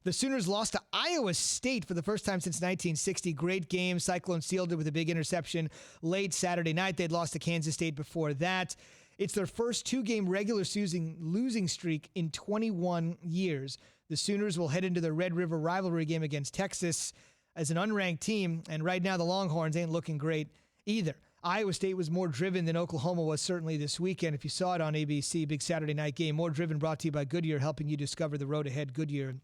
The Sooners lost to Iowa State for the first time since 1960. Great game. Cyclone sealed it with a big interception late Saturday night. They'd lost to Kansas State before that. It's their first two-game regular season losing streak in 21 years. The Sooners will head into the Red River rivalry game against Texas as an unranked team, and right now the Longhorns ain't looking great either. Iowa State was more driven than Oklahoma was certainly this weekend. If you saw it on ABC, big Saturday night game. More driven brought to you by Goodyear, helping you discover the road ahead. Goodyear,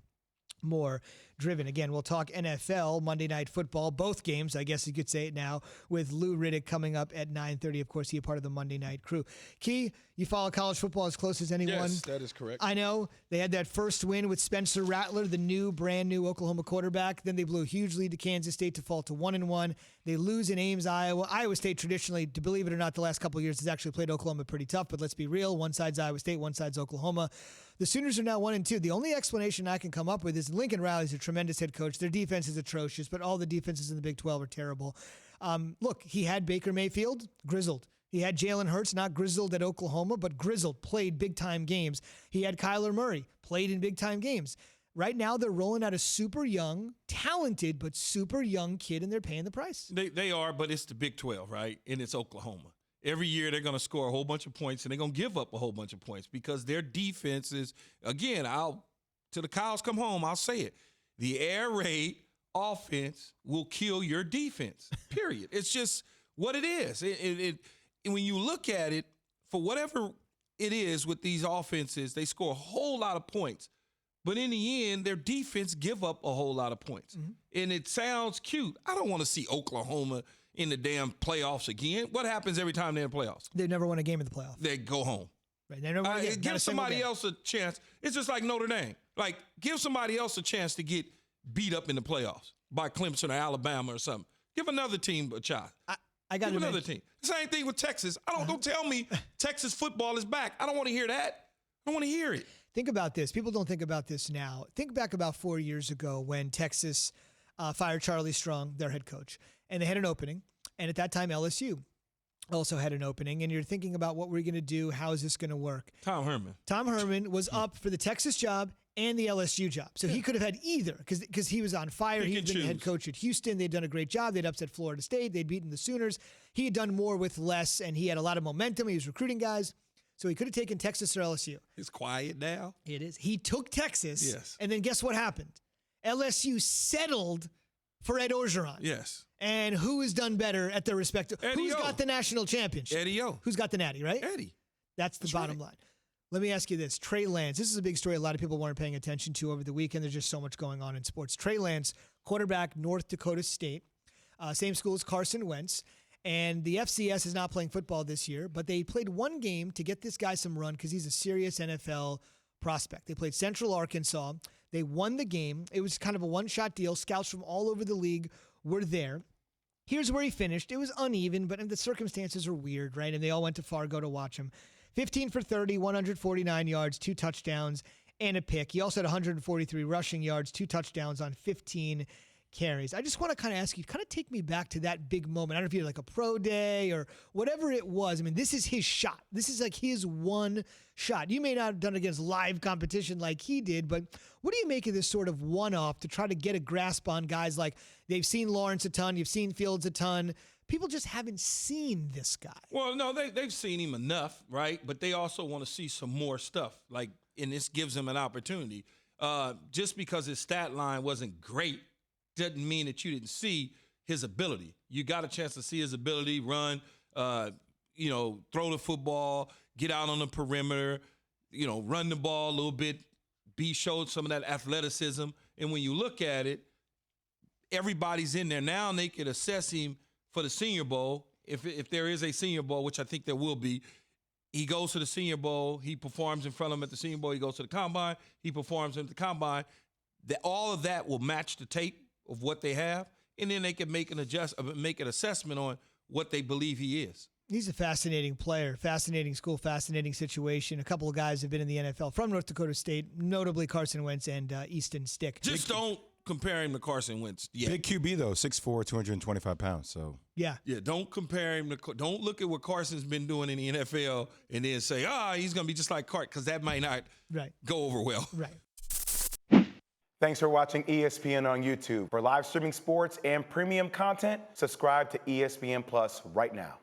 more driven. Again, we'll talk NFL, Monday Night Football, both games, I guess you could say it now, with Lou Riddick coming up at 9:30. Of course, he a part of the Monday Night crew. Key, you follow college football as close as anyone. Yes, that is correct. I know. They had that first win with Spencer Rattler, the brand new Oklahoma quarterback. Then they blew a huge lead to Kansas State to fall to 1-1. They lose in Ames, Iowa. Iowa State traditionally, to believe it or not, the last couple of years has actually played Oklahoma pretty tough, but let's be real. One side's Iowa State, one side's Oklahoma. The Sooners are now 1-2. The only explanation I can come up with is Lincoln Riley's a tremendous head coach. Their defense is atrocious, but all the defenses in the Big 12 are terrible. Look, he had Baker Mayfield, grizzled. He had Jalen Hurts, not grizzled at Oklahoma, but grizzled, played big-time games. He had Kyler Murray, played in big-time games. Right now, they're rolling out a super young, talented, but super young kid, and they're paying the price. They are, but it's the Big 12, right? And it's Oklahoma. Every year they're going to score a whole bunch of points, and they're going to give up a whole bunch of points because their defense is, again, till the cows come home, I'll say it. The air raid offense will kill your defense, period. It's just what it is. When you look at it, for whatever it is with these offenses, they score a whole lot of points. But in the end, their defense give up a whole lot of points. Mm-hmm. And it sounds cute. I don't want to see Oklahoma in the damn playoffs again. What happens every time they're in the playoffs? They've never won a game in the playoffs. They go home. Right. They never won give somebody else a chance. It's just like Notre Dame. Like, give somebody else a chance to get beat up in the playoffs by Clemson or Alabama or something. Give another team a shot. I got another team. Same thing with Texas. Don't tell me Texas football is back. I don't want to hear that. I don't want to hear it. Think about this. People don't think about this now. Think back about 4 years ago when Texas fired Charlie Strong, their head coach, and they had an opening. And at that time, LSU also had an opening. And you're thinking about what we're going to do. How is this going to work? Tom Herman was up for the Texas job and the LSU job. So he could have had either because he was on fire. He'd been the head coach at Houston. They'd done a great job. They'd upset Florida State. They'd beaten the Sooners. He had done more with less, and he had a lot of momentum. He was recruiting guys. So he could have taken Texas or LSU. It's quiet now. It is. He took Texas. Yes. And then guess what happened? LSU settled for Ed Orgeron. Yes. And who has done better at their respective? Who's got the national championship? Eddie O. Who's got the natty, right? Eddie. That's the bottom line. Let me ask you this. Trey Lance. This is a big story a lot of people weren't paying attention to over the weekend. There's just so much going on in sports. Trey Lance, quarterback, North Dakota State. Same school as Carson Wentz. And the FCS is not playing football this year, but they played one game to get this guy some run because he's a serious NFL prospect. They played Central Arkansas. They won the game. It was kind of a one-shot deal. Scouts from all over the league were there. Here's where he finished. It was uneven, but the circumstances are weird, right? And they all went to Fargo to watch him. 15 for 30, 149 yards, 2 touchdowns, and a pick. He also had 143 rushing yards, 2 touchdowns on 15 carries. I just want to kind of ask you, kind of take me back to that big moment. I don't know if you had like a pro day or whatever it was. I mean, this is his shot. This is like his one shot. You may not have done it against live competition like he did, but what do you make of this sort of one-off to try to get a grasp on guys like they've seen Lawrence a ton, you've seen Fields a ton. People just haven't seen this guy. Well, no, they've seen him enough, right? But they also want to see some more stuff, like, and this gives them an opportunity. Just because his stat line wasn't great doesn't mean that you didn't see his ability. You got a chance to see his ability, run, throw the football, get out on the perimeter, run the ball a little bit, showed some of that athleticism. And when you look at it, everybody's in there. Now they can assess him for the Senior Bowl. If there is a Senior Bowl, which I think there will be, he goes to the Senior Bowl. He performs in front of him at the Senior Bowl. He goes to the Combine. He performs at the Combine. All of that will match the tape of what they have, and then they can make an assessment on what they believe he is. He's a fascinating player, fascinating school, fascinating situation. A couple of guys have been in the NFL from North Dakota State, notably Carson Wentz and Easton Stick. Just don't compare him to Carson Wentz yet. Big QB, though, 6'4", 225 pounds. So Yeah, don't compare him to – don't look at what Carson's been doing in the NFL and then say, he's going to be just like Cart, because that might not go over well. Right. Thanks for watching ESPN on YouTube. For live streaming sports and premium content, subscribe to ESPN Plus right now.